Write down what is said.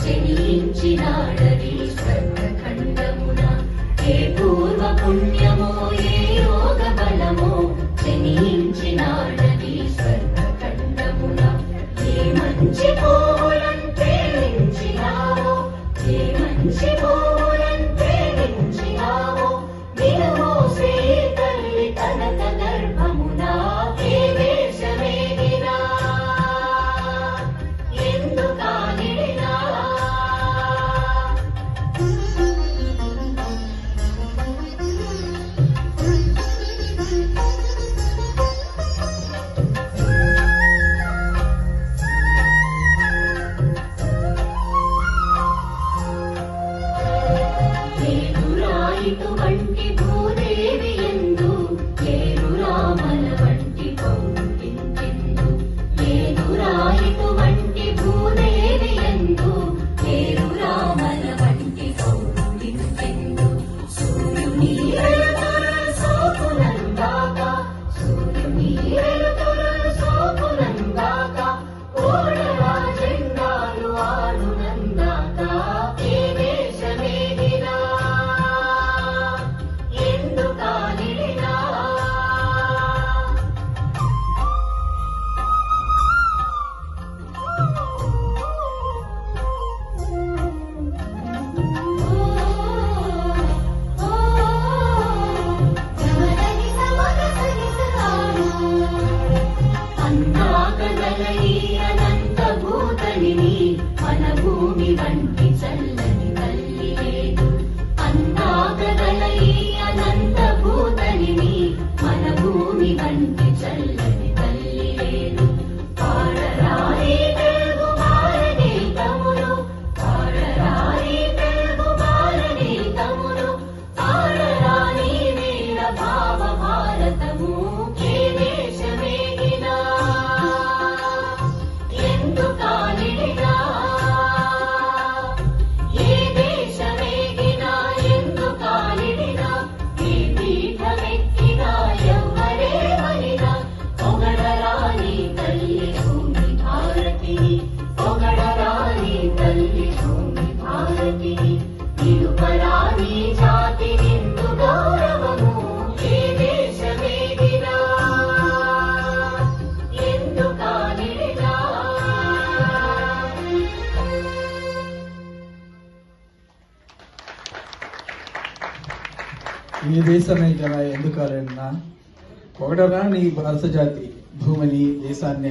జనించినాడని స్వర్గఖండమున ఏ పూర్వ పుణ్యమో ఏ యోగ బలమో జనించినాడని స్వర్గఖండమున ఏ మంచి పూలను ప్రేమించినావో ఏ మంచి పూలను ప్రేమించినావో వినుమో శ్రీ తల్లి కనక గర్భమున ఏ వేషమేగినా ఎందుకానిడినా ఇటువంటి భూదేవి ఎందు లేరురా మన వంటి పౌరుటించెందు లేరురా ఇటువంటి భూదేవి ఎందు లేరురా మన వంటి పౌరుటించెందు సూర్యుని వెలుతురు సోకునందాక సూర్యుని వెలుతురు సోకునందాక ఓడరా జెండాలు ఆడునందాక ఏ వేషమేగినా మన భూమి వంటి చల్లని తల్లి లేదు అందాకగల ఈ అనంత భూతలిని మన భూమి వంటి చల్లని తల్లి లేదు పాడరాయి తెలుగు బాలని తములు పాడరాయి తెలుగు బాలని తములు పాడరాని వీర భావ భారతము ఏ దేశమేగినా ఎందుకానిడినా ఏ దేశమేగినా ఎందుకానిడినా ఏ పీఠమెక్కినా ఎవ్వరేమనినా పొగడరాని తల్లి భూమి భారతిని పొగడరాని తల్లి భూమి భారతిని నిలుపరాని జాతి నిందు గౌరవము ఏ దేశమేగినా ఎందుకానిడినా ఈ దేశమే కదా ఎందుకు పొగడరా నీ భారత జాతి భూమిని దేశాన్ని